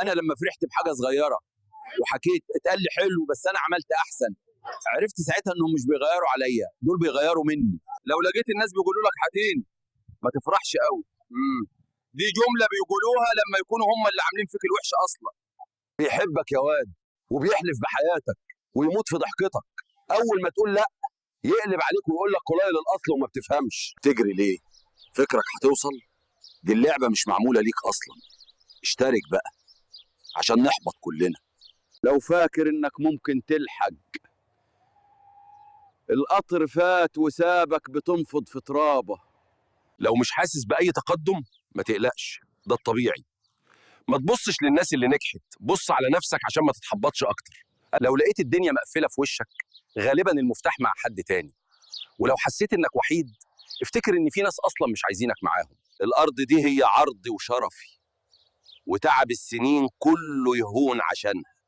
انا لما فرحت بحاجه صغيره وحكيت اتقال لي حلو بس انا عملت احسن، عرفت ساعتها انهم مش بيغيروا عليا، دول بيغيروا مني. لو لقيت الناس بيقولوا لك حاتين ما تفرحش قوي. دي جمله بيقولوها لما يكونوا هم اللي عاملين فيك الوحش اصلا. بيحبك يا واد وبيحلف بحياتك ويموت في ضحكتك، اول ما تقول لا يقلب عليك ويقول لك قليل الاصل وما بتفهمش. تجري ليه؟ فكرك هتوصل؟ دي اللعبه مش معموله ليك اصلا. اشترك بقى عشان نحبط كلنا. لو فاكر انك ممكن تلحق، القطر فات وسابك بتنفض في ترابه. لو مش حاسس باي تقدم ما تقلقش، ده الطبيعي. ما تبصش للناس اللي نجحت، بص على نفسك عشان ما تتحبطش اكتر. لو لقيت الدنيا مقفله في وشك غالبا المفتاح مع حد تاني، ولو حسيت انك وحيد افتكر ان في ناس اصلا مش عايزينك معاهم. الارض دي هي عرضي وشرفي، وتعب السنين كله يهون عشانها.